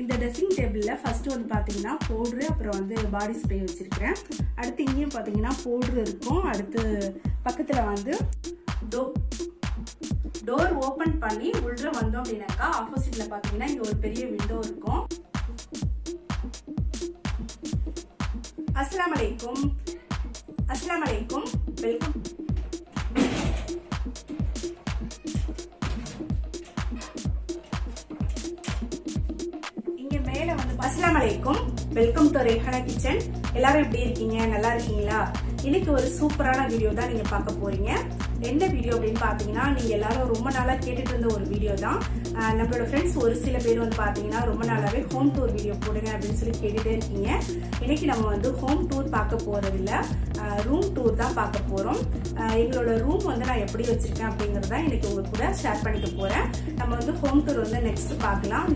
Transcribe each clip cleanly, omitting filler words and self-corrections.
இந்த ட்ரெஸ்ஸிங் டேபிள்ல ஃபர்ஸ்ட் வந்து பாத்தீங்கன்னா பவுடர் அப்புறம் வந்து பாடி ஸ்ப்ரே வச்சிருக்கேன். அடுத்து இங்கேயும் பாத்தீங்கன்னா பவுடர் இருக்கும். அடுத்து பக்கத்துல வந்து டோர் ஓபன் பண்ணி உள்ள வந்தோம் அப்படின்னாக்கா ஆப்போசிட்ல பாத்தீங்கன்னா இங்க ஒரு பெரிய விண்டோ இருக்கும். அஸ்ஸலாமு அலைக்கும். அஸ்ஸலாமு அலைக்கும். வெல்கம். இங்க மேல வந்து அஸ்ஸலாமு அலைக்கும். Welcome to Rehana kitchen. எல்லாரும் எப்படி இருக்கீங்க? நல்லா இருக்கீங்களா? இன்னைக்கு ஒரு சூப்பரான வீடியோ தான் நீங்க பார்க்க போறீங்க. என்ன வீடியோ அப்படின்னு பாத்தீங்கன்னா, நீங்க எல்லாரும் ரொம்ப நாளா கேட்டுட்டு இருந்த ஒரு வீடியோ தான். நம்மளோட ஃப்ரெண்ட்ஸ் ஒரு சில பேர் வந்து பாத்தீங்கன்னா ரொம்ப நாளாவே ஹோம் டூர் வீடியோ போடுங்க அப்படின்னு சொல்லி கேட்டுட்டே இருக்கீங்க. இன்னைக்கு நம்ம வந்து ஹோம் டூர் பார்க்க போறது இல்ல, ரூம் டூர் தான் பார்க்க போறோம். எங்களோட ரூம் வந்து நான் எப்படி வச்சிருக்கேன் அப்படிங்கறத இன்னைக்கு உங்க கூட ஷேர் பண்ணிக்க போறேன். நம்ம வந்து ஹோம் டூர் வந்து நெக்ஸ்ட் பார்க்கலாம்.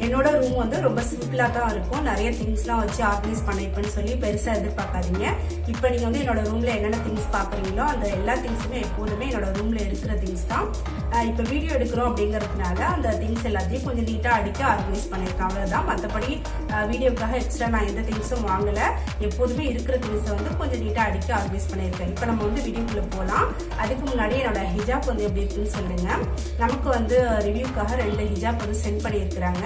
என்னோட ரூம் வந்து ரொம்ப சிம்பிளா தான் இருக்கும். நிறைய திங்ஸ்லாம் வச்சு ஆர்கனைஸ் பண்ணிருப்பேன்னு சொல்லி பெருசா எதிர்பார்க்காதீங்க. இப்போ நீங்க வந்து என்னோட ரூம்ல என்னென்ன திங்ஸ் பாக்குறீங்களோ அந்த எல்லா திங்ஸுமே எப்போதுமே என்னோட ரூம்ல இருக்கிற திங்ஸ் தான். இப்ப வீடியோ எடுக்கிறோம் அப்படிங்கறதுனால அந்த திங்ஸ் எல்லாத்தையும் கொஞ்சம் நீட்டா அடிக்க ஆர்கனைஸ் பண்ணிருக்கேன், அவ்வளவுதான். மற்றபடி வீடியோக்காக எக்ஸ்ட்ரா நான் எந்த திங்ஸும் வாங்கல. எப்போதுமே இருக்கிற திங்ஸை வந்து கொஞ்சம் நீட்டா அடிக்க ஆர்கனைஸ் பண்ணிருக்கேன். இப்ப நம்ம வந்து வீடியோக்குள்ள போலாம். அதுக்கு முன்னாடி என்னோட ஹிஜாப் வந்து எப்படி இருக்குன்னு சொல்லுங்க. நமக்கு வந்து ரிவ்யூக்காக 2 ஹிஜாப் வந்து சென்ட் பண்ணியிருக்கிறாங்க.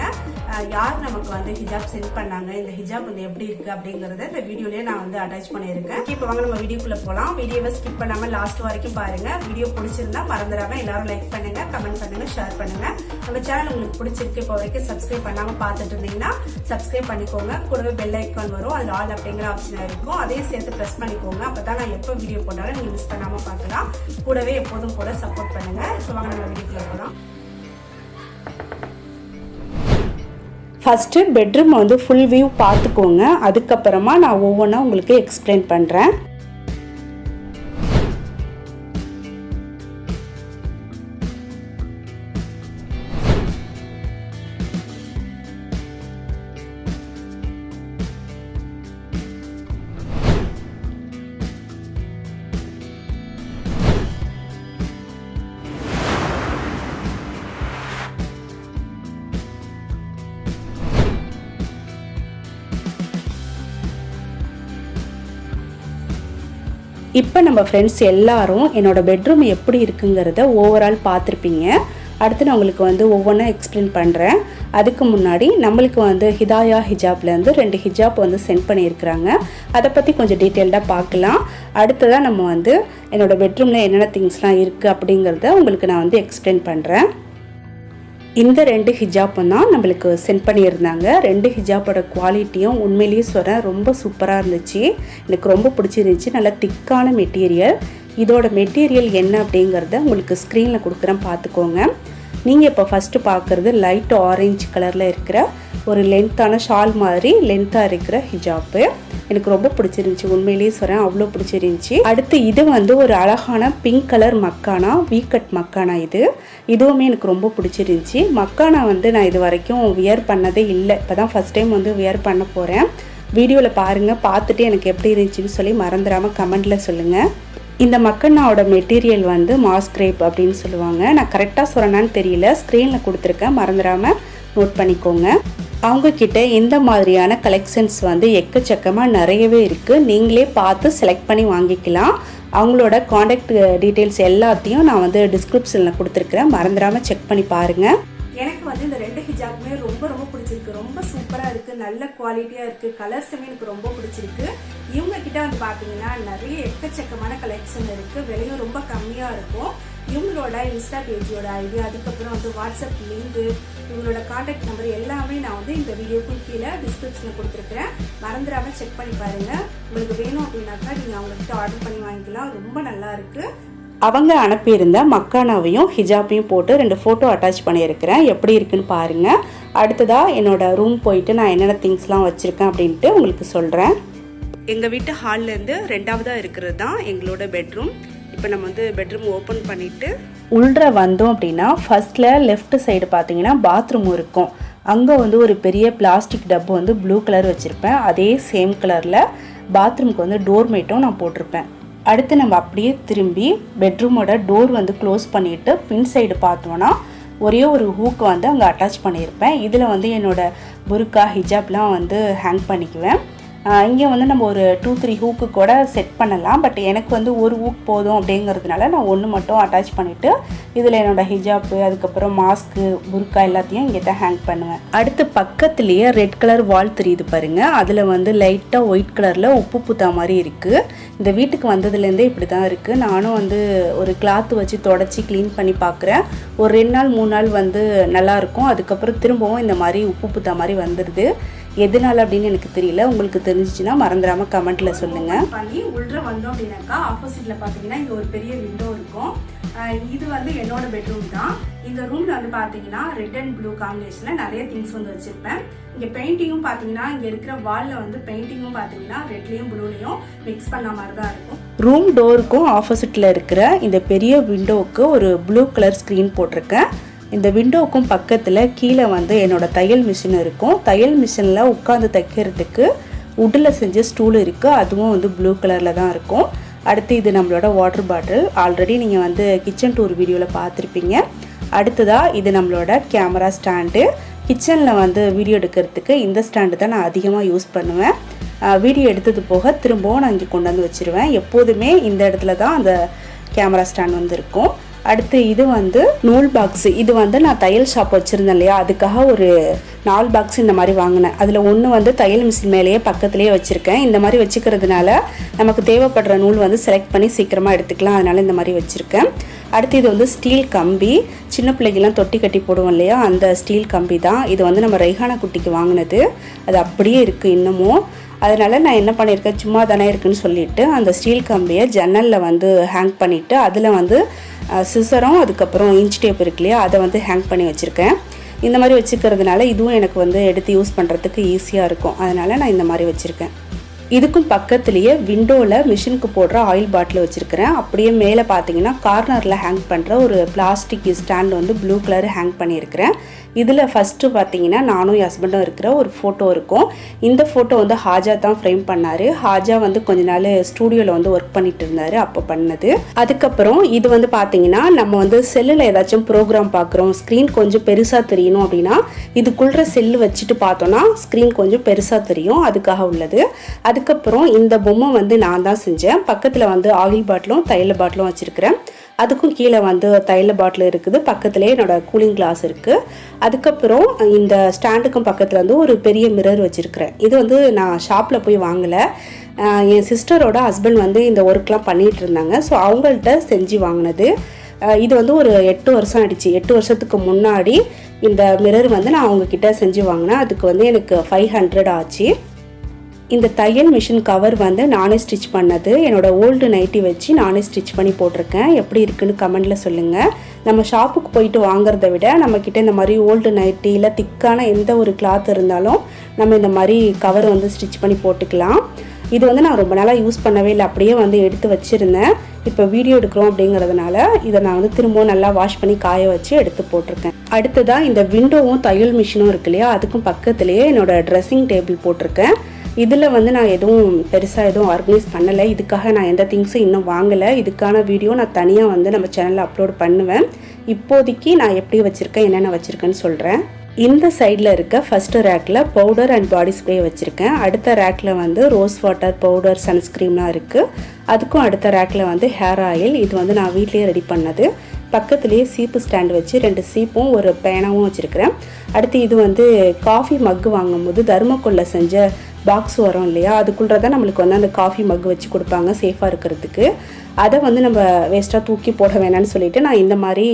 யார் நமக்கு வந்து ஹிஜாப் சென்ட் பண்ணாங்க, இந்த ஹிஜாப் வந்து எப்படி இருக்கு அப்படிங்கறத இந்த வீடியோலயே நான் வந்து அட்டாச் பண்ணியிருக்கேன். இப்ப வாங்க நம்ம வீடியோக்குள்ள போலாம். வீடியோவை ஸ்கிப் பண்ணாம லாஸ்ட் வரைக்கும் பாருங்க. வீடியோ பிடிச்சிருந்தா மறந்துடாம எல்லாரும் லைக் பண்ணுங்க, கமெண்ட் பண்ணுங்க, ஷேர் பண்ணுங்க. நம்ம சேனல் உங்களுக்கு பிடிச்சிருக்கு இப்போ வரைக்கும் சப்ஸ்கிரைப் பண்ணாம பார்த்துட்டு இருந்தீங்கன்னா சப்ஸ்கிரைப் பண்ணிக்கோங்க. கூடவே பெல் ஐக்கான் வரும், அதுல ஆல் அப்படிங்கிற ஆப்ஷன் இருக்கும், அதையும் சேர்த்து பிரஸ் பண்ணிக்கோங்க. அப்பதான் நான் எப்போ வீடியோ போட்டாலும் நீங்க மிஸ் பண்ணாம பார்க்கலாம். கூடவே எப்போதும் போல சப்போர்ட் பண்ணுங்க. இப்போ வாங்க நம்ம வீடியோக்குள்ள போலாம். ஃபர்ஸ்ட் பெட்ரூம் வந்து ஃபுல் வியூ பார்த்துக்கோங்க. அதுக்கப்புறமா நான் ஒவ்வொன்றா உங்களுக்கு எக்ஸ்பிளைன் பண்றேன். இப்போ நம்ம ஃப்ரெண்ட்ஸ் எல்லாரும் என்னோட பெட்ரூம் எப்படி இருக்குங்கிறத ஓவரால் பார்த்துருப்பீங்க. அடுத்து நான் உங்களுக்கு வந்து ஒவ்வொன்றா எக்ஸ்பிளைன் பண்ணுறேன். அதுக்கு முன்னாடி நம்மளுக்கு வந்து ஹிதாயா ஹிஜாப்லேருந்து 2 ஹிஜாப் வந்து சென்ட் பண்ணியிருக்கிறாங்க. அதை பற்றி கொஞ்சம் டீட்டெயில்டாக பார்க்கலாம். அடுத்ததாக நம்ம வந்து என்னோடய பெட்ரூமில் என்னென்ன திங்ஸ்லாம் இருக்குது அப்படிங்கிறத உங்களுக்கு நான் வந்து எக்ஸ்பிளைன் பண்ணுறேன். இந்த 2 ஹிஜாப்பும் தான் நம்மளுக்கு சென்ட் பண்ணியிருந்தாங்க. 2 ஹிஜாப்போட குவாலிட்டியும் உண்மையிலேயே சொல்கிறேன் ரொம்ப சூப்பராக இருந்துச்சு. எனக்கு ரொம்ப பிடிச்சிருந்துச்சு. நல்ல திக்கான மெட்டீரியல். இதோட மெட்டீரியல் என்ன அப்படிங்கிறத உங்களுக்கு ஸ்க்ரீனில் கொடுக்குறேன், பார்த்துக்கோங்க. நீங்கள் இப்போ ஃபஸ்ட்டு பார்க்குறது லைட் ஆரஞ்சு கலரில் இருக்கிற ஒரு லென்த்தான ஷால் மாதிரி லென்த்தாக இருக்கிற ஹிஜாப்பு. எனக்கு ரொம்ப பிடிச்சிருந்துச்சி, உண்மையிலேயே சொல்கிறேன் அவ்வளோ பிடிச்சிருந்துச்சி. அடுத்து இது வந்து ஒரு அழகான pink colour makhana, wicked makhana. இதுவுமே எனக்கு ரொம்ப பிடிச்சிருந்துச்சி. மக்கானா வந்து நான் இது வரைக்கும் வியர் பண்ணதே இல்லை. இப்போ தான் ஃபஸ்ட் டைம் வந்து வியர் பண்ண போகிறேன். வீடியோவில் பாருங்கள், பார்த்துட்டு எனக்கு எப்படி இருந்துச்சுன்னு சொல்லி மறந்துடாமல் கமெண்டில் சொல்லுங்கள். இந்த மக்கானாவோட மெட்டீரியல் வந்து மாஸ்கிரேப் அப்படின்னு சொல்லுவாங்க. நான் கரெக்டாக சொல்கிறேன்னான்னு தெரியல, ஸ்க்ரீனில் கொடுத்துருக்கேன், மறந்துடாமல் நோட் பண்ணிக்கோங்க. அவங்கக்கிட்ட இந்த மாதிரியான கலெக்ஷன்ஸ் வந்து எக்கச்சக்கமாக நிறையவே இருக்குது. நீங்களே பார்த்து செலக்ட் பண்ணி வாங்கிக்கலாம். அவங்களோட காண்டாக்ட் டீட்டெயில்ஸ் எல்லாத்தையும் நான் வந்து டிஸ்கிரிப்ஷனில் கொடுத்துருக்குறேன், மறந்துடாமல் செக் பண்ணி பாருங்கள். எனக்கு வந்து இந்த 2 ஹிஜாப்புமே ரொம்ப ரொம்ப பிடிச்சிருக்கு. ரொம்ப சூப்பராக இருக்குது, நல்ல குவாலிட்டியாக இருக்குது. கலர்ஸுமே எனக்கு ரொம்ப பிடிச்சிருக்கு. இவங்க கிட்ட வந்து பார்த்தீங்கன்னா நிறைய எக்கச்சக்கமான கலெக்ஷன் இருக்குது. விலையும் ரொம்ப கம்மியாக இருக்கும். இவங்களோட இன்ஸ்டா பேஜோட ஐடி, அதுக்கப்புறம் வந்து வாட்ஸ்அப் லிங்க், இவங்களோட காண்டாக்ட் நம்பர் எல்லாமே நான் வந்து இந்த வீடியோக்கு கீழே டிஸ்கிரிப்ஷனில் கொடுத்துருக்குறேன். மறந்துடாமல் செக் பண்ணி பாருங்கள். உங்களுக்கு வேணும் அப்படின்னாக்கா நீங்கள் அவங்ககிட்ட ஆர்டர் பண்ணி வாங்கிக்கலாம். ரொம்ப நல்லா இருக்குது. அவங்க அனுப்பியிருந்த மக்கானாவையும் ஹிஜாப்பையும் போட்டு 2 ஃபோட்டோ அட்டாச் பண்ணியிருக்கிறேன். எப்படி இருக்குன்னு பாருங்கள். அடுத்ததாக என்னோடய ரூம் போயிட்டு நான் என்னென்ன திங்ஸ்லாம் வச்சுருக்கேன் அப்படின்ட்டு உங்களுக்கு சொல்கிறேன். எங்கள் வீட்டு ஹால்லேருந்து 2ஆவதாக இருக்கிறது தான் எங்களோட பெட்ரூம். இப்போ நம்ம வந்து பெட்ரூம் ஓப்பன் பண்ணிவிட்டு உள்ள வந்தோம் அப்படின்னா ஃபர்ஸ்ட்டில் லெஃப்ட் சைடு பார்த்தீங்கன்னா பாத்ரூம் இருக்கும். அங்கே வந்து ஒரு பெரிய பிளாஸ்டிக் டப்பு வந்து ப்ளூ கலர் வச்சுருப்பேன். அதே சேம் கலரில் பாத்ரூமுக்கு வந்து டோர் மேட்டும் நான் போட்டிருப்பேன். அடுத்து நம்ம அப்படியே திரும்பி பெட்ரூமோட டோர் வந்து க்ளோஸ் பண்ணிவிட்டு பின் சைடு பார்த்தோன்னா ஒரே ஒரு ஹூக் வந்து அங்கே அட்டாச் பண்ணியிருப்பேன். இதில் வந்து என்னோடய புர்கா ஹிஜாப்லாம் வந்து ஹேங் பண்ணிக்குவேன். இங்கே வந்து நம்ம ஒரு 2-3 ஹூக்கு கூட செட் பண்ணலாம். பட் எனக்கு வந்து ஒரு ஹூக் போதும் அப்படிங்கிறதுனால நான் ஒன்று மட்டும் அட்டாச் பண்ணிவிட்டு இதில் என்னோடய ஹிஜாப்பு அதுக்கப்புறம் மாஸ்க்கு புர்கா எல்லாத்தையும் இங்கே தான் ஹேங் பண்ணுவேன். அடுத்து பக்கத்துலேயே ரெட் கலர் வால் தெரியுது பாருங்கள். அதில் வந்து லைட்டாக ஒயிட் கலரில் உப்பு பூத்தா மாதிரி இருக்குது. இந்த வீட்டுக்கு வந்ததுலேருந்தே இப்படி தான் இருக்குது. நானும் வந்து ஒரு கிளாத்து வச்சு தொடச்சி க்ளீன் பண்ணி பார்க்குறேன். ஒரு 2 நாள் 3 நாள் வந்து நல்லாயிருக்கும். அதுக்கப்புறம் திரும்பவும் இந்த மாதிரி உப்பு பூத்தா மாதிரி வந்துடுது. எதனால அப்படின்னு எனக்கு தெரியல. உங்களுக்கு தெரிஞ்சிச்சுன்னா மறந்துடாமல் கமெண்ட்டில் சொல்லுங்கள். பண்ணி உள்ள வந்தோம் அப்படின்னாக்கா ஆப்போசிட்டில் பார்த்தீங்கன்னா இங்கே ஒரு பெரிய விண்டோ இருக்கும். இது வந்து என்னோட பெட்ரூம் தான். இந்த ரூமில் வந்து பார்த்தீங்கன்னா ரெட் அண்ட் ப்ளூ காம்பினேஷனில் நிறைய திங்ஸ் வந்து வச்சுருப்பேன். இங்கே பெயிண்டிங்கும் பார்த்தீங்கன்னா இங்கே இருக்கிற வாலில் வந்து பெயிண்டிங்கும் பார்த்தீங்கன்னா ரெட்லேயும் ப்ளூலையும் மிக்ஸ் பண்ண மாதிரி தான் இருக்கும். ரூம் டோருக்கும் ஆப்போசிட்டில் இருக்கிற இந்த பெரிய விண்டோவுக்கு ஒரு ப்ளூ கலர் ஸ்க்ரீன் போட்டிருக்கேன். இந்த விண்டோவுக்கும் பக்கத்தில் கீழே வந்து என்னோடய தையல் மிஷின் இருக்கும். தையல் மிஷினில் உட்காந்து தைக்கிறதுக்கு உட்டில் செஞ்ச ஸ்டூல் இருக்குது. அதுவும் வந்து ப்ளூ கலரில் தான் இருக்கும். அடுத்து இது நம்மளோட வாட்டர் பாட்டில். ஆல்ரெடி நீங்கள் வந்து கிச்சன் டூர் வீடியோவில் பார்த்துருப்பீங்க. அடுத்ததாக இது நம்மளோட கேமரா ஸ்டாண்டு. கிச்சனில் வந்து வீடியோ எடுக்கிறதுக்கு இந்த ஸ்டாண்டு தான் நான் அதிகமாக யூஸ் பண்ணுவேன். வீடியோ எடுத்தது போக திரும்பவும் நான் இங்கே கொண்டு வந்து வச்சுருவேன். எப்போதுமே இந்த இடத்துல தான் அந்த கேமரா ஸ்டாண்ட் வந்து இருக்கும். அடுத்து இது வந்து நூல் பாக்ஸு. இது வந்து நான் தையல் ஷாப் வச்சுருந்தேன் இல்லையா, அதுக்காக ஒரு 4 பாக்ஸ் இந்த மாதிரி வாங்கினேன். அதில் ஒன்று வந்து தையல் மிஷின் மேலேயே பக்கத்துலேயே வச்சுருக்கேன். இந்த மாதிரி வச்சுக்கிறதுனால நமக்கு தேவைப்படுற நூல் வந்து செலக்ட் பண்ணி சீக்கிரமாக எடுத்துக்கலாம். அதனால் இந்த மாதிரி வச்சுருக்கேன். அடுத்து இது வந்து ஸ்டீல் கம்பி. சின்ன பிள்ளைகள்லாம் தொட்டி கட்டி போடுவோம் இல்லையா, அந்த ஸ்டீல் கம்பி தான். இது வந்து நம்ம ரைஹானா குட்டிக்கு வாங்கினது. அது அப்படியே இருக்குது இன்னமும். அதனால் நான் என்ன பண்ணியிருக்கேன், சும்மா தானே இருக்குதுன்னு சொல்லிவிட்டு அந்த ஸ்டீல் கம்பியை ஜன்னலில் வந்து ஹேங் பண்ணிவிட்டு அதில் வந்து சிசரும் அதுக்கப்புறம் இன்ச் டேப் இருக்கு இல்லையா, அதை வந்து ஹேங் பண்ணி வச்சுருக்கேன். இந்த மாதிரி வச்சுக்கிறதுனால இதுவும் எனக்கு வந்து எடுத்து யூஸ் பண்ணுறதுக்கு ஈஸியாக இருக்கும். அதனால் நான் இந்த மாதிரி வச்சுருக்கேன். இதுக்கும் பக்கத்துலேயே விண்டோவில் மிஷினுக்கு போடுற ஆயில் பாட்டில் வச்சுருக்கிறேன். அப்படியே மேலே பார்த்தீங்கன்னா கார்னரில் ஹேங் பண்ணுற ஒரு பிளாஸ்டிக் ஸ்டாண்ட் வந்து ப்ளூ கலர் ஹேங் பண்ணியிருக்கிறேன். இதில் ஃபஸ்ட்டு பார்த்தீங்கன்னா நானும் என் ஹஸ்பண்டும் இருக்கிற ஒரு ஃபோட்டோ இருக்கும். இந்த ஃபோட்டோ வந்து ஹாஜா தான் ஃப்ரேம் பண்ணார். ஹாஜா வந்து கொஞ்ச நாள் ஸ்டூடியோவில் வந்து ஒர்க் பண்ணிட்டு இருந்தார், அப்போ பண்ணது. அதுக்கப்புறம் இது வந்து பார்த்தீங்கன்னா நம்ம வந்து செல்லில் ஏதாச்சும் ப்ரோக்ராம் பார்க்குறோம், ஸ்க்ரீன் கொஞ்சம் பெருசாக தெரியணும் அப்படின்னா இதுக்குள்ள செல்லு வச்சுட்டு பார்த்தோன்னா ஸ்க்ரீன் கொஞ்சம் பெருசாக தெரியும், அதுக்காக உள்ளது. அதுக்கப்புறம் இந்த பொம்மை வந்து நான் தான் செஞ்சேன். பக்கத்தில் வந்து ஆயில் பாட்டிலும் தையல் பாட்டிலும் வச்சுருக்கிறேன். அதுக்கும் கீழே வந்து தையல் பாட்டில் இருக்குது. பக்கத்துலேயே என்னோடய கூலிங் கிளாஸ் இருக்குது. அதுக்கப்புறம் இந்த ஸ்டாண்டுக்கும் பக்கத்தில் வந்து ஒரு பெரிய மிரர் வச்சுருக்கிறேன். இது வந்து நான் ஷாப்பில் போய் வாங்கலை. என் சிஸ்டரோட ஹஸ்பண்ட் வந்து இந்த ஒர்க்லாம் பண்ணிகிட்டு இருந்தாங்க. ஸோ அவங்கள்ட்ட செஞ்சு வாங்கினது. இது வந்து ஒரு 8 வருஷம் ஆயிடுச்சு. 8 வருஷத்துக்கு முன்னாடி இந்த மிரர் வந்து நான் அவங்கக்கிட்ட செஞ்சு வாங்கினேன். அதுக்கு வந்து எனக்கு 500 ஆச்சு. இந்த தையல் மிஷின் கவர் வந்து நானே ஸ்டிச் பண்ணது. என்னோடய ஓல்டு நைட்டி வச்சு நானே ஸ்டிச் பண்ணி போட்டிருக்கேன். எப்படி இருக்குன்னு கமெண்டில் சொல்லுங்கள். நம்ம ஷாப்புக்கு போயிட்டு வாங்குறத விட நம்மக்கிட்ட இந்த மாதிரி ஓல்டு நைட்டி இல்லை திக்கான எந்த ஒரு கிளாத் இருந்தாலும் நம்ம இந்த மாதிரி கவர் வந்து ஸ்டிச் பண்ணி போட்டுக்கலாம். இது வந்து நான் ரொம்ப நாளாக யூஸ் பண்ணவே இல்லை, அப்படியே வந்து எடுத்து வச்சுருந்தேன். இப்போ வீடியோ எடுக்கிறோம் அப்படிங்கிறதுனால இதை நான் வந்து திரும்பவும் நல்லா வாஷ் பண்ணி காய வச்சு எடுத்து போட்டிருக்கேன். அடுத்ததாக இந்த விண்டோவும் தையல் மிஷினும் இருக்கு இல்லையா, அதுக்கும் பக்கத்துலேயே என்னோடய ட்ரெஸ்ஸிங் டேபிள் போட்டிருக்கேன். இதில் வந்து நான் எதுவும் பெருசாக எதுவும் ஆர்கனைஸ் பண்ணலை. இதுக்காக நான் எந்த திங்ஸும் இன்னும் வாங்கலை. இதுக்கான வீடியோ நான் தனியாக வந்து நம்ம சேனலில் அப்லோட் பண்ணுவேன். இப்போதைக்கு நான் எப்படி வச்சுருக்கேன், என்னென்ன வச்சுருக்கேன்னு சொல்கிறேன். இந்த சைடில் இருக்க ஃபஸ்ட்டு ரேக்கில் பவுடர் அண்ட் பாடி ஸ்ப்ரே வச்சுருக்கேன். அடுத்த ரேக்கில் வந்து ரோஸ் வாட்டர், பவுடர், சன்ஸ்க்ரீம்லாம் இருக்குது. அதுக்கும் அடுத்த ரேக்கில் வந்து ஹேர் ஆயில். இது வந்து நான் வீட்லேயே ரெடி பண்ணது. பக்கத்துலேயே சீப்பு ஸ்டாண்டு வச்சு 2 சீப்பும் ஒரு பேனாவும் வச்சுருக்கிறேன். அடுத்து இது வந்து காஃபி மக்கு வாங்கும்போது தர்மக்கோலில் செஞ்ச பாக்ஸ் வரும் இல்லையா, அதுக்குள்ளே தான் நம்மளுக்கு வந்து அந்த காஃபி மக்கு வச்சு கொடுப்பாங்க சேஃபாக இருக்கிறதுக்கு. அதை வந்து நம்ம வேஸ்ட்டாக தூக்கி போட வேணான்னு சொல்லிவிட்டு நான் இந்த மாதிரி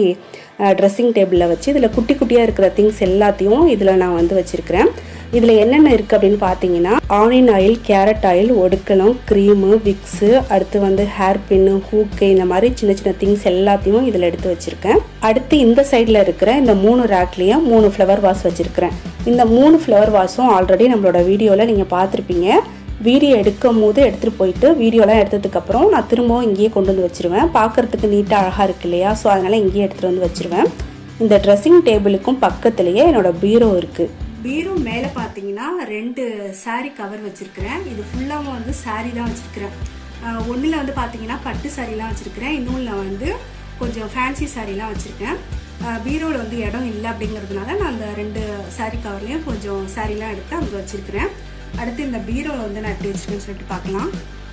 ட்ரெஸ்ஸிங் டேபிளில் வச்சு இதில் குட்டி குட்டியாக இருக்கிற திங்ஸ் எல்லாத்தையும் இதில் நான் வந்து வச்சுருக்கிறேன். இதில் என்னென்ன இருக்குது அப்படின்னு பார்த்தீங்கன்னா ஆனியன் ஆயில், கேரட் ஆயில், ஒடுக்கலம், க்ரீமு, விக்ஸு, அடுத்து வந்து ஹேர் பின்னு, ஹூக்கு, இந்த மாதிரி சின்ன சின்ன திங்ஸ் எல்லாத்தையும் இதில் எடுத்து வச்சுருக்கேன். அடுத்து இந்த சைடில் இருக்கிற இந்த 3 ரேக்லேயும் 3 ஃப்ளவர் வாஸ் வச்சுருக்கிறேன். இந்த 3 ஃப்ளவர் வாஸும் ஆல்ரெடி நம்மளோட வீடியோவில் நீங்கள் பார்த்துருப்பீங்க. வீடியோ எடுக்கும் போது எடுத்துகிட்டு போயிட்டு வீடியோலாம் எடுத்ததுக்கப்புறம் நான் திரும்பவும் இங்கேயே கொண்டு வந்து வச்சுருவேன். பார்க்குறதுக்கு நீட்டாக அழகாக இருக்கு இல்லையா, ஸோ அதனால் இங்கேயே எடுத்துகிட்டு வந்து வச்சுருவேன். இந்த ட்ரெஸ்ஸிங் டேபிளுக்கும் பக்கத்துலேயே என்னோடய பீரோ இருக்குது. பீரோ மேலே பார்த்தீங்கன்னா 2 சாரீ கவர் வச்சுருக்கிறேன். இது ஃபுல்லாகவும் வந்து சாரீ தான் வச்சுருக்கிறேன். ஒன்றில் வந்து பார்த்தீங்கன்னா பட்டு சாரீலாம் வச்சுருக்கிறேன். இன்னொன்றில் வந்து கொஞ்சம் ஃபேன்சி சாரீலாம் வச்சுருக்கேன். பீரோவில் வந்து இடம் இல்லை அப்படிங்கிறதுனால நான் அந்த 2 சாரீ கவர்லேயும் கொஞ்சம் சாரீலாம் எடுத்து அங்கே வச்சுருக்கிறேன். அடுத்து இந்த பீரோவில் வந்து நான் எப்படி வச்சுருக்கேன்னு சொல்லிட்டு பார்க்கலாம்.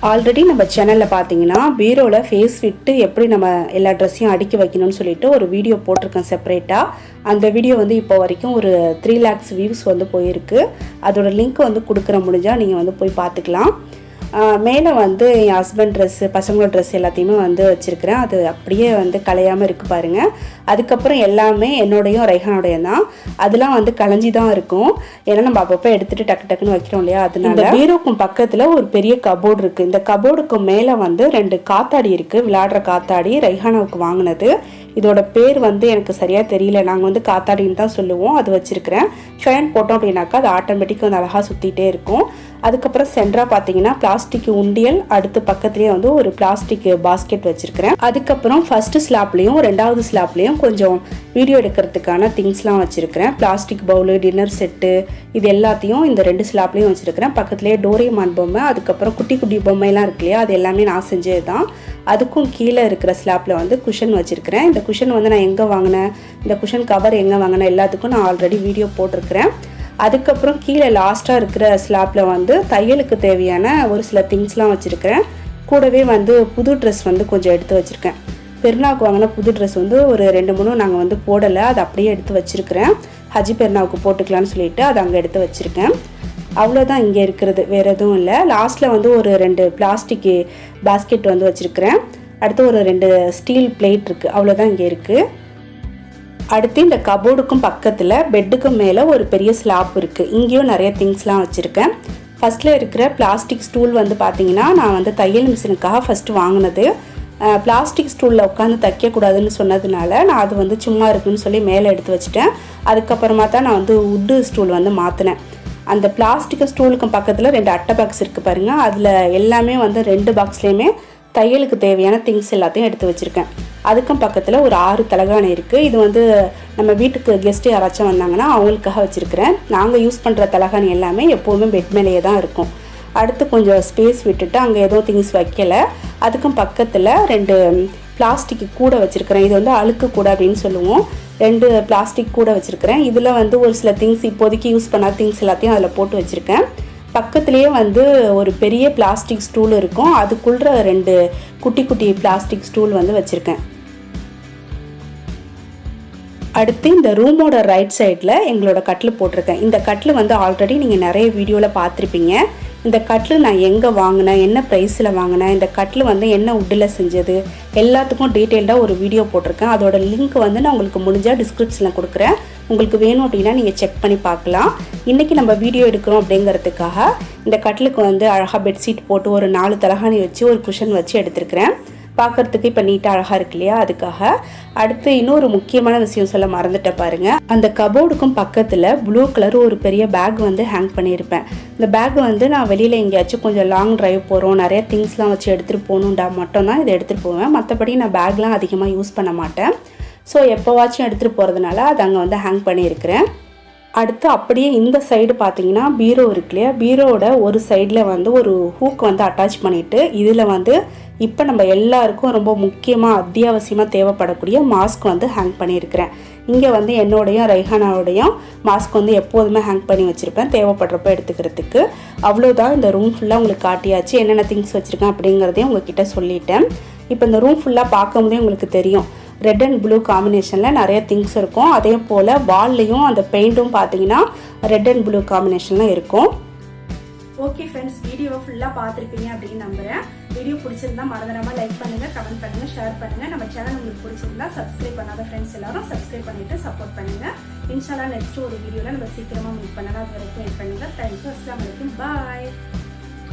ஆல்ரெடி நம்ம சேனலில் பார்த்தீங்கன்னா பீரோவில் ஃபேஸ் விட்டு எப்படி நம்ம எல்லா ட்ரெஸ்ஸையும் அடுக்கி வைக்கணும்னு சொல்லிட்டு ஒரு வீடியோ போட்டிருக்கேன் செப்பரேட்டாக. அந்த வீடியோ வந்து இப்போ வரைக்கும் ஒரு 3 lakhs வியூஸ் வந்து போயிருக்கு. அதோட லிங்க் வந்து கொடுக்குற முடிஞ்சால் நீங்கள் வந்து போய் பார்த்துக்கலாம். மேலே வந்து என் ஹஸ்பண்ட் ட்ரெஸ்ஸு பசங்களோட ட்ரெஸ் எல்லாத்தையுமே வந்து வச்சுருக்கிறேன். அது அப்படியே வந்து கலையாமல் இருக்குது பாருங்கள். அதுக்கப்புறம் எல்லாமே என்னோடையும் ரைஹானோடையும் தான். அதெல்லாம் வந்து கலைஞ்சி தான் இருக்கும். ஏன்னா நம்ம அப்பப்போ எடுத்துகிட்டு டக்கு டக்குன்னு வைக்கிறோம் இல்லையா, அதனால. பீரோக்கும் பக்கத்தில் ஒரு பெரிய கபோர்டு இருக்குது. இந்த கபோர்டுக்கு மேலே வந்து 2 காத்தாடி இருக்குது, விளையாடுற காத்தாடி. ரைஹானாவுக்கு வாங்கினது. இதோட பேர் வந்து எனக்கு சரியாக தெரியல, நாங்கள் வந்து காத்தாடின்னு தான் சொல்லுவோம். அது வச்சுருக்கிறேன். ஃபேன் போட்டோம் அப்படின்னாக்கா அது ஆட்டோமேட்டிக்காக வந்து அழகாக சுற்றிகிட்டே இருக்கும். அதுக்கப்புறம் சென்டராக பார்த்தீங்கன்னா பிளாஸ்டிக் உண்டியல், அடுத்து பக்கத்துலேயே வந்து ஒரு பிளாஸ்டிக் பாஸ்கெட் வச்சுருக்கிறேன். அதுக்கப்புறம் ஃபஸ்ட்டு ஸ்லாப்லேயும் 2வது ஸ்லாப்லேயும் கொஞ்சம் வீடியோ எடுக்கிறதுக்கான திங்ஸ்லாம் வச்சுருக்கிறேன். பிளாஸ்டிக் பவுலு, டின்னர் செட்டு, இது எல்லாத்தையும் இந்த 2 ஸ்லாப்லேயும் வச்சுருக்கிறேன். பக்கத்துலேயே டோரேமான் பொம்மை, அதுக்கப்புறம் குட்டி குட்டி பொம்மைலாம் இருக்கு இல்லையா, அது எல்லாமே நான் செஞ்சது தான். அதுக்கும் கீழே இருக்கிற ஸ்லாப்பில் வந்து குஷன் வச்சுருக்கிறேன். இந்த குஷன் வந்து நான் எங்கே வாங்கினேன், இந்த குஷன் கவர் எங்கே வாங்கினேன் எல்லாத்துக்கும் நான் ஆல்ரெடி வீடியோ போட்டிருக்கிறேன். அதுக்கப்புறம் கீழே லாஸ்ட்டாக இருக்கிற ஸ்லாப்பில் வந்து தையலுக்கு தேவையான ஒரு சில திங்ஸ்லாம் வச்சுருக்கிறேன். கூடவே வந்து புது ட்ரெஸ் வந்து கொஞ்சம் எடுத்து வச்சுருக்கேன். பெருநாவுக்கு வாங்கின புது ட்ரெஸ் வந்து ஒரு 2-3 நாங்கள் வந்து போடலை, அது அப்படியே எடுத்து வச்சுருக்கிறேன். ஹஜ்ஜி பெருநாவுக்கு போட்டுக்கலான்னு சொல்லிட்டு அதை அங்கே எடுத்து வச்சுருக்கேன். அவ்வளோதான் இங்கே இருக்கிறது, வேறு எதுவும் இல்லை. லாஸ்ட்டில் வந்து ஒரு 2 பிளாஸ்டிக் பாஸ்கெட் வந்து வச்சுருக்கிறேன். அடுத்து ஒரு 2 ஸ்டீல் பிளேட் இருக்குது. அவ்வளோதான் இங்கே இருக்குது. அடுத்து இந்த கபோர்டுக்கும் பக்கத்தில் பெட்டுக்கும் மேலே ஒரு பெரிய ஸ்லாப் இருக்குது. இங்கேயும் நிறைய திங்ஸ்லாம் வச்சுருக்கேன். ஃபஸ்ட்டில் இருக்கிற பிளாஸ்டிக் ஸ்டூல் வந்து பார்த்திங்கன்னா நான் வந்து தையல் மிஷினுக்காக ஃபஸ்ட்டு வாங்கினது. பிளாஸ்டிக் ஸ்டூலில் உட்காந்து தைக்கக்கூடாதுன்னு சொன்னதுனால நான் அது வந்து சும்மா இருக்குதுன்னு சொல்லி மேலே எடுத்து வச்சுட்டேன். அதுக்கப்புறமா தான் நான் வந்து உட்டு ஸ்டூல் வந்து மாற்றினேன். அந்த பிளாஸ்டிக் ஸ்டூலுக்கும் பக்கத்தில் 2 அட்டை பாக்ஸ் இருக்குது பாருங்கள். அதில் எல்லாமே வந்து 2 பாக்ஸ்லேயுமே தையலுக்கு தேவையான திங்ஸ் எல்லாத்தையும் எடுத்து வச்சுருக்கேன். அதுக்கும் பக்கத்தில் ஒரு 6 தலகாணி இருக்குது. இது வந்து நம்ம வீட்டுக்கு கெஸ்ட்டு யாராச்சும் வந்தாங்கன்னா அவங்களுக்காக வச்சுருக்கிறேன். நாங்கள் யூஸ் பண்ணுற தலகாணி எல்லாமே எப்போவுமே பெட் மேலேயே தான் இருக்கும். அடுத்து கொஞ்சம் ஸ்பேஸ் விட்டுட்டு அங்கே எதுவும் திங்ஸ் வைக்கலை. அதுக்கும் பக்கத்தில் 2 பிளாஸ்டிக் கூடை வச்சுருக்கிறேன். இது வந்து அழுக்கு கூடை அப்படின்னு சொல்லுவோம். 2 பிளாஸ்டிக் கூடை வச்சுருக்கிறேன். இதில் வந்து ஒரு சில திங்ஸ் இப்போதைக்கு யூஸ் பண்ணாத திங்ஸ் எல்லாத்தையும் அதில் போட்டு வச்சுருக்கேன். பக்கத்துலேயே வந்து ஒரு பெரிய பிளாஸ்டிக் ஸ்டூல் இருக்கும். அதுக்குள்ள 2 குட்டி குட்டி பிளாஸ்டிக் ஸ்டூல் வந்து வச்சுருக்கேன். அடுத்து இந்த ரூமோட ரைட் சைடில் எங்களோட கட்டில் போட்டிருக்கேன். இந்த கட்டில் வந்து ஆல்ரெடி நீங்கள் நிறைய வீடியோவில் பார்த்துருப்பீங்க. இந்த கட்டில் நான் எங்கே வாங்கினேன், என்ன ப்ரைஸில் வாங்கினேன், இந்த கட்டில் வந்து என்ன உட்டில் செஞ்சது, எல்லாத்துக்கும் டீட்டெயில்டாக ஒரு வீடியோ போட்டிருக்கேன். அதோட லிங்க் வந்து நான் உங்களுக்கு முடிஞ்சால் டிஸ்கிரிப்ஷனில் கொடுக்குறேன். உங்களுக்கு வேணும் அப்படின்னா நீங்கள் செக் பண்ணி பார்க்கலாம். இன்றைக்கி நம்ம வீடியோ எடுக்கிறோம் அப்படிங்கிறதுக்காக இந்த கட்டிலுக்கு வந்து அழகாக பெட்ஷீட் போட்டு ஒரு 4 தலகாணி வச்சு ஒரு குஷன் வச்சு எடுத்துருக்கிறேன். பார்க்குறதுக்கு இப்போ நீட்டாக அழகாக இருக்கு இல்லையா, அதுக்காக. அடுத்து இன்னொரு முக்கியமான விஷயம் சொல்ல மறந்துட்டேன் பாருங்கள். அந்த கபோர்டுக்கும் பக்கத்தில் ப்ளூ கலர் ஒரு பெரிய பேக் வந்து ஹேங் பண்ணியிருப்பேன். இந்த பேக் வந்து நான் வெளியில் எங்கேயாச்சும் கொஞ்சம் லாங் ட்ரைவ் போகிறோம், நிறைய திங்ஸ்லாம் வச்சு எடுத்துகிட்டு போகணுண்டா மட்டும் தான் இதை எடுத்துகிட்டு போவேன். மற்றபடி நான் பேக்லாம் அதிகமாக யூஸ் பண்ண மாட்டேன். ஸோ எப்போவாச்சும் எடுத்துகிட்டு போகிறதுனால அது அங்கே வந்து ஹேங் பண்ணியிருக்கிறேன். அடுத்து அப்படியே இந்த சைடு பார்த்தீங்கன்னா பீரோ இருக்கு இல்லையா, பீரோவோட ஒரு சைடில் வந்து ஒரு ஹூக் வந்து அட்டாச் பண்ணிவிட்டு இதில் வந்து இப்போ நம்ம எல்லாருக்கும் ரொம்ப முக்கியமாக அத்தியாவசியமாக தேவைப்படக்கூடிய மாஸ்க் வந்து ஹேங் பண்ணியிருக்கிறேன். இங்கே வந்து என்னோடையும் ரைஹானாவோடையும் மாஸ்க் வந்து எப்போதுமே ஹேங் பண்ணி வச்சுருப்பேன், தேவைப்படுறப்ப எடுத்துக்கிறதுக்கு. அவ்வளோதான். இந்த ரூம் ஃபுல்லாக உங்களுக்கு காட்டியாச்சு. என்னென்ன திங்ஸ் வச்சுருக்கேன் அப்படிங்கிறதையும் உங்ககிட்ட சொல்லிட்டேன். இப்போ இந்த ரூம் ஃபுல்லாக பார்க்கும்போதே உங்களுக்கு தெரியும், ரெட் அண்ட் ப்ளூ காம்பினேஷனில் நிறைய திங்ஸ் இருக்கும். அதே போல் வால்லையும் அந்த பெயிண்ட்டும் பார்த்தீங்கன்னா ரெட் அண்ட் ப்ளூ காம்பினேஷனில் இருக்கும். ஓகே ஃப்ரெண்ட்ஸ், வீடியோவை ஃபுல்லாக பார்த்துருப்பீங்க அப்படின்னு நம்புகிறேன். வீடியோ பிடிச்சிருந்தா மறந்துடாமல் லைக் பண்ணுங்கள், கமெண்ட் பண்ணுங்கள், ஷேர் பண்ணுங்கள். நம்ம சேனல் உங்களுக்கு பிடிச்சிருந்தா சப்ஸ்கிரைப் பண்ணாத ஃப்ரெண்ட்ஸ் எல்லாரும் சப்ஸ்கிரைப் பண்ணிவிட்டு சப்போர்ட் பண்ணுங்கள். இன்ஷால்லா நெக்ஸ்ட் ஒரு வீடியோவில் நம்ம சீக்கிரமாக மீட் பண்ணலாம். அது வரைக்கும் வெயிட் பண்ணுங்கள். தேங்க்யூ. அஸ்ஸலாமு அலைக்கும். பாய்.